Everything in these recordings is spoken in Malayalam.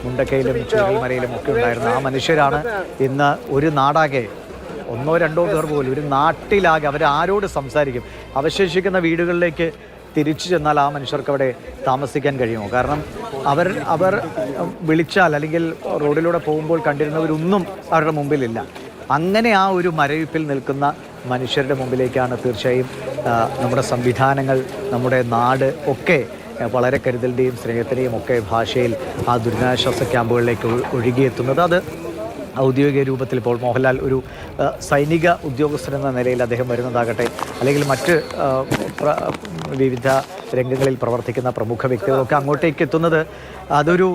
മുണ്ടക്കയിലും ചുഴലിമലയിലും ഒക്കെ ഉണ്ടായിരുന്ന ആ മനുഷ്യരാണ് ഇന്ന് ഒരു നാടാകെ ഒന്നോ രണ്ടോ പേർ പോലും ഒരു നാട്ടിലാകെ അവരാരോട് സംസാരിക്കും? അവശേഷിക്കുന്ന വീടുകളിലേക്ക് തിരിച്ചു ചെന്നാൽ ആ മനുഷ്യർക്ക് അവിടെ താമസിക്കാൻ കഴിയുമോ? കാരണം അവർ വിളിച്ചാൽ അല്ലെങ്കിൽ റോഡിലൂടെ പോകുമ്പോൾ കണ്ടിരുന്നവരൊന്നും അവരുടെ മുമ്പിലില്ല. അങ്ങനെ ആ ഒരു മരവിപ്പിൽ നിൽക്കുന്ന മനുഷ്യരുടെ മുമ്പിലേക്കാണ് തീർച്ചയായും നമ്മുടെ സംവിധാനങ്ങൾ, നമ്മുടെ നാട് ഒക്കെ വളരെ കരുതലിൻ്റെയും സ്നേഹത്തിൻ്റെയും ഒക്കെ ഭാഷയിൽ ആ ദുരിതാശ്വാസ ക്യാമ്പുകളിലേക്ക് ഒഴുകിയെത്തുന്നത്. അത് ഔദ്യോഗിക രൂപത്തിൽ ഇപ്പോൾ മോഹൻലാൽ ഒരു സൈനിക ഉദ്യോഗസ്ഥനെന്ന നിലയിൽ അദ്ദേഹം വരുന്നതാകട്ടെ, അല്ലെങ്കിൽ മറ്റ് വിവിധ രംഗങ്ങളിൽ പ്രവർത്തിക്കുന്ന പ്രമുഖ വ്യക്തികളൊക്കെ അങ്ങോട്ടേക്ക് എത്തുന്നത്, അതൊരു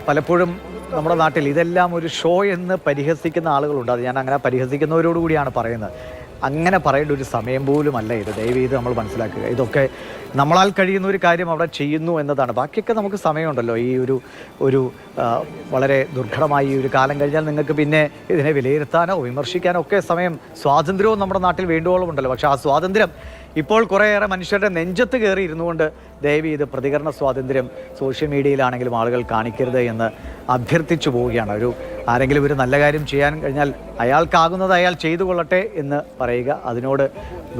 പലപ്പോഴും നമ്മുടെ നാട്ടിൽ ഇതെല്ലാം ഒരു ഷോ എന്ന് പരിഹസിക്കുന്ന ആളുകളുണ്ട്. അത് ഞാൻ അങ്ങനെ പരിഹസിക്കുന്നവരോടുകൂടിയാണ് പറയുന്നത്. അങ്ങനെ പറയേണ്ട ഒരു സമയം പോലുമല്ല ഇത്. ദയവ് ചെയ്ത് നമ്മൾ മനസ്സിലാക്കുക. ഇതൊക്കെ നമ്മളാൽ കഴിയുന്ന ഒരു കാര്യം അവിടെ ചെയ്യുന്നു എന്നതാണ്. ബാക്കിയൊക്കെ നമുക്ക് സമയമുണ്ടല്ലോ. ഈ ഒരു വളരെ ദുർഘടമായി ഒരു കാലം കഴിഞ്ഞാൽ നിങ്ങൾക്ക് പിന്നെ ഇതിനെ വിലയിരുത്താനോ വിമർശിക്കാനോ ഒക്കെ സമയം, സ്വാതന്ത്ര്യവും നമ്മുടെ നാട്ടിൽ വേണ്ടുവോളം ഉണ്ടല്ലോ. പക്ഷേ ആ സ്വാതന്ത്ര്യം ഇപ്പോൾ കുറേയേറെ മനുഷ്യരുടെ നെഞ്ചത്ത് കയറി ഇരുന്നുകൊണ്ട് ദയവ് ചെയ്ത് പ്രതികരണ സ്വാതന്ത്ര്യം സോഷ്യൽ മീഡിയയിലാണെങ്കിലും ആളുകൾ കാണിക്കരുത് എന്ന് അഭ്യർത്ഥിച്ചു പോവുകയാണ്. ആരെങ്കിലും ഒരു നല്ല കാര്യം ചെയ്യാൻ കഴിഞ്ഞാൽ അയാൾക്കാകുന്നത് അയാൾ ചെയ്തു കൊള്ളട്ടെ എന്ന് പറയുക. അതിനോട്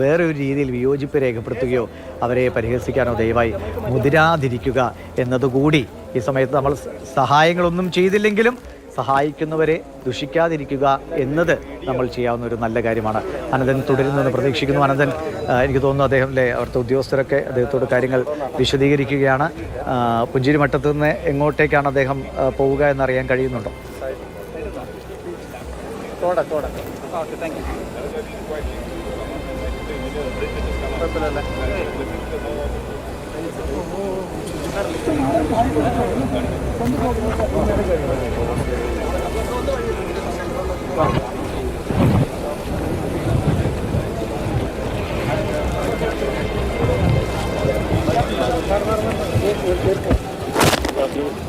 വേറെ ഒരു രീതിയിൽ വിയോജിപ്പ് രേഖപ്പെടുത്തുകയോ അവരെ പരിഹസിക്കാനോ ദയവായി മുതിരാതിരിക്കുക എന്നതുകൂടി ഈ സമയത്ത് നമ്മൾ സഹായങ്ങളൊന്നും ചെയ്തില്ലെങ്കിലും സഹായിക്കുന്നവരെ ദുഷിക്കാതിരിക്കുക എന്നത് നമ്മൾ ചെയ്യാവുന്ന ഒരു നല്ല കാര്യമാണ്. അനന്തൻ തുടരുന്നെന്ന് പ്രതീക്ഷിക്കുന്നു. അനന്തൻ, എനിക്ക് തോന്നുന്നു അദ്ദേഹം അവിടുത്തെ ഉദ്യോഗസ്ഥരൊക്കെ അദ്ദേഹത്തോട് കാര്യങ്ങൾ വിശദീകരിക്കുകയാണ്. പുഞ്ചിരിമട്ടത്തു നിന്ന് എങ്ങോട്ടേക്കാണ് അദ്ദേഹം പോവുക എന്നറിയാൻ കഴിയുന്നുണ്ടോ?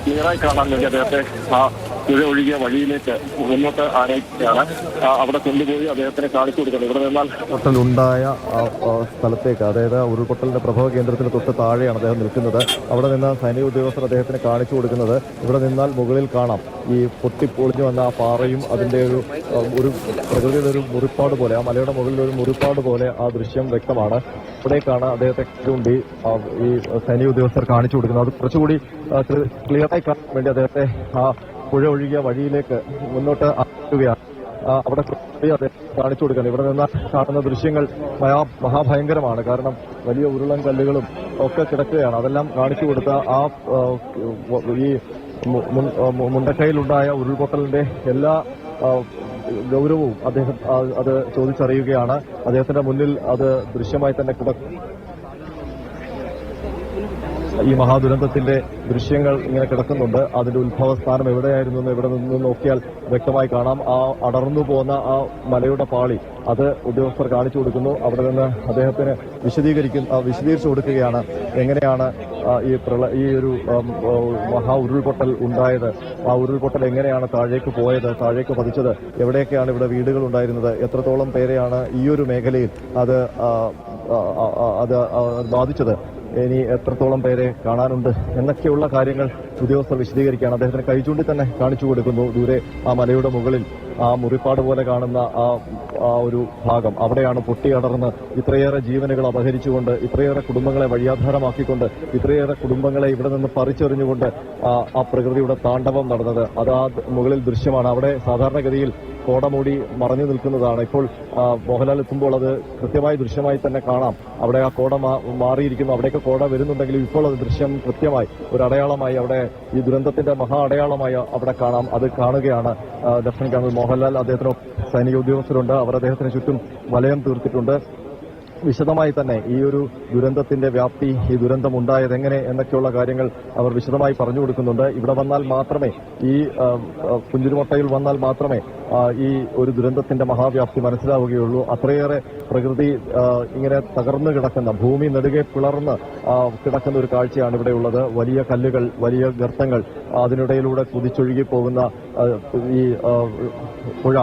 ക്ലിയറായി കാണാൻ വേണ്ടി അദ്ദേഹത്തെ പുഴ ഒഴുകിയ വഴിയിലേക്ക് മുന്നോട്ട് ആനയിക്കുകയാണ്. അവിടെ കൊണ്ടുപോയി അദ്ദേഹത്തിനെ കാണിച്ചു കൊടുക്കുന്നത്. ഇവിടെ നിന്നാൽ ഉരുൾപൊട്ടലുണ്ടായ സ്ഥലത്തേക്ക്, അതായത് ഉരുൾപൊട്ടലിന്റെ പ്രഭവ കേന്ദ്രത്തിന് തൊട്ട് താഴെയാണ് അദ്ദേഹം നിൽക്കുന്നത്. അവിടെ നിന്ന് സൈനിക ഉദ്യോഗസ്ഥർ അദ്ദേഹത്തിന് കാണിച്ചു കൊടുക്കുന്നത്. ഇവിടെ നിന്നാൽ മുകളിൽ കാണാം ഈ പൊട്ടിപ്പൊളിഞ്ഞു വന്ന ആ പാറയും അതിൻ്റെ ഒരു പ്രകൃതിയുടെ ഒരു മുറിപ്പാട് പോലെ, ആ മലയുടെ മുകളിൽ ഒരു മുറിപ്പാട് പോലെ ആ ദൃശ്യം വ്യക്തമാണ്. ഇവിടേക്കാണ് അദ്ദേഹത്തെ കൊണ്ട് ഈ സൈനിക ഉദ്യോഗസ്ഥർ കാണിച്ചു കൊടുക്കുന്നത്. അത് കുറച്ചുകൂടി ക്ലിയറായി കാണാൻ വേണ്ടി അദ്ദേഹത്തെ ആ പുഴ ഒഴുകിയ വഴിയിലേക്ക് മുന്നോട്ട് ആക്കുകയാണ്. അവിടെ കാണിച്ചു കൊടുക്കുന്നത്. ഇവിടെ നിന്ന് കാണുന്ന ദൃശ്യങ്ങൾ മഹാഭയങ്കരമാണ്. കാരണം വലിയ ഉരുളൻ കല്ലുകളും ഒക്കെ കിടക്കുകയാണ്. അതെല്ലാം കാണിച്ചു കൊടുത്ത ആ ഈ മുണ്ടക്കയിലുണ്ടായ ഉരുൾപൊട്ടലിന്റെ എല്ലാ ഗൗരവവും അദ്ദേഹം അത് ചോദിച്ചറിയുകയാണ്. അദ്ദേഹത്തിന്റെ മുന്നിൽ അത് ദൃശ്യമായി തന്നെ കിടക്കും. ഈ മഹാദുരന്തത്തിന്റെ ദൃശ്യങ്ങൾ ഇങ്ങനെ കിടക്കുന്നുണ്ട്. അതിന്റെ ഉത്ഭവസ്ഥാനം എവിടെയായിരുന്നു എന്ന് ഇവിടെ നിന്ന് നോക്കിയാൽ വ്യക്തമായി കാണാം. ആ അടർന്നു പോകുന്ന ആ മലയുടെ പാളി അത് ഉദ്യോഗസ്ഥർ കാണിച്ചു കൊടുക്കുന്നു. അവിടെ നിന്ന് അദ്ദേഹത്തിന് വിശദീകരിച്ചു കൊടുക്കുകയാണ് എങ്ങനെയാണ് ഈ ഒരു മഹാ ഉരുൾപൊട്ടൽ ഉണ്ടായത്, ആ ഉരുൾപൊട്ടൽ എങ്ങനെയാണ് താഴേക്ക് പോയത്, താഴേക്ക് പതിച്ചത്, എവിടെയൊക്കെയാണ് ഇവിടെ വീടുകൾ ഉണ്ടായിരുന്നത്, എത്രത്തോളം പേരെയാണ് ഈ ഒരു മേഖലയിൽ അത് ബാധിച്ചത്, ഇനി എത്രത്തോളം പേരെ കാണാനുണ്ട് എന്നൊക്കെയുള്ള കാര്യങ്ങൾ ഉദ്യോഗസ്ഥർ വിശദീകരിക്കുകയാണ്. അദ്ദേഹത്തിന് കൈചൂണ്ടി തന്നെ കാണിച്ചു കൊടുക്കുന്നു. ദൂരെ ആ മലയുടെ മുകളിൽ ആ മുറിപ്പാട് പോലെ കാണുന്ന ആ ഒരു ഭാഗം, അവിടെയാണ് പൊട്ടിയടർന്ന് ഇത്രയേറെ ജീവനുകൾ അപഹരിച്ചുകൊണ്ട്, ഇത്രയേറെ കുടുംബങ്ങളെ വഴിയാധാരമാക്കിക്കൊണ്ട്, ഇത്രയേറെ കുടുംബങ്ങളെ ഇവിടെ നിന്ന് പറിച്ചെറിഞ്ഞുകൊണ്ട് ആ പ്രകൃതിയുടെ താണ്ഡവം നടന്നത്. അത് ആ മുകളിൽ ദൃശ്യമാണ്. അവിടെ സാധാരണഗതിയിൽ കോടമൂടി മറഞ്ഞു നിൽക്കുന്നതാണ്. ഇപ്പോൾ മോഹൻലാൽ എത്തുമ്പോൾ അത് കൃത്യമായി ദൃശ്യമായി തന്നെ കാണാം. അവിടെ ആ കോട മാറിയിരിക്കുന്നു. അവിടേക്ക് കോട വരുന്നുണ്ടെങ്കിലും ഇപ്പോൾ അത് ദൃശ്യം കൃത്യമായി ഒരു അടയാളമായി, അവിടെ ഈ ദുരന്തത്തിന്റെ മഹാ അടയാളമായി അവിടെ കാണാം. അത് കാണുകയാണ് ലഫ്റ്റനന്റ് കേണൽ മോഹൻലാൽ. അദ്ദേഹത്തിന് സൈനിക ഉദ്യോഗസ്ഥരുണ്ട്. അവർ അദ്ദേഹത്തിന് ചുറ്റും വലയം തീർത്തിട്ടുണ്ട്. വിശദമായി തന്നെ ഈ ഒരു ദുരന്തത്തിന്റെ വ്യാപ്തി, ഈ ദുരന്തം ഉണ്ടായത് എങ്ങനെ എന്നൊക്കെയുള്ള കാര്യങ്ങൾ അവർ വിശദമായി പറഞ്ഞു കൊടുക്കുന്നുണ്ട്. ഇവിടെ വന്നാൽ മാത്രമേ, ഈ പുഞ്ചിരിമൊട്ടയിൽ വന്നാൽ മാത്രമേ ഈ ഒരു ദുരന്തത്തിന്റെ മഹാവ്യാപ്തി മനസ്സിലാവുകയുള്ളൂ. അത്രയേറെ പ്രകൃതി ഇങ്ങനെ തകർന്നു കിടക്കുന്ന, ഭൂമി നെടുകെ പിളർന്ന് കിടക്കുന്ന ഒരു കാഴ്ചയാണ് ഇവിടെയുള്ളത്. വലിയ കല്ലുകൾ, വലിയ ഗർത്തങ്ങൾ, അതിനിടയിലൂടെ കുതിച്ചൊഴുകി പോകുന്ന ഈ പുഴ,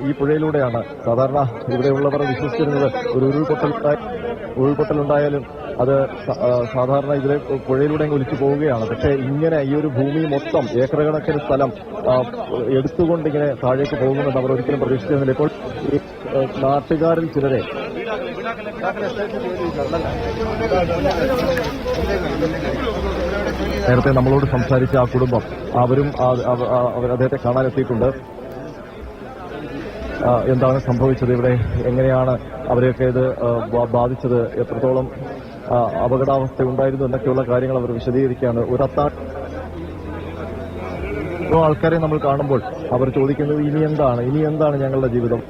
ഈ പുഴയിലൂടെയാണ് സാധാരണ ഇവിടെയുള്ളവർ വിശ്വസിച്ചിരുന്നത് ഒരു ഉരുൾപൊട്ടലുണ്ടായാലും അത് സാധാരണ ഇതിലെ പുഴയിലൂടെ ഒലിച്ചു പോവുകയാണ്. പക്ഷേ ഇങ്ങനെ ഈ ഒരു ഭൂമി മൊത്തം ഏക്കർ സ്ഥലം എടുത്തുകൊണ്ട് ഇങ്ങനെ താഴേക്ക് പോകുമെന്ന് അവർ ഒരിക്കലും പ്രതീക്ഷിച്ചിരുന്നില്ല. ഇപ്പോൾ ഈ നാട്ടുകാരിൽ ചിലരെ നേരത്തെ നമ്മളോട് സംസാരിച്ച ആ കുടുംബം അവരും അദ്ദേഹത്തെ കാണാനെത്തിയിട്ടുണ്ട്. എന്താണ് സംഭവിച്ചത്, ഇവിടെ എങ്ങനെയാണ് അവരെയൊക്കെ ഇത് ബാധിച്ചത്, എത്രത്തോളം അപകടാവസ്ഥ ഉണ്ടായിരുന്നു എന്നൊക്കെയുള്ള കാര്യങ്ങൾ അവർ വിശദീകരിക്കുകയാണ്. ആൾക്കാരെ നമ്മൾ കാണുമ്പോൾ അവർ ചോദിക്കുന്നത് ഇനി എന്താണ് ഞങ്ങളുടെ ജീവിതം,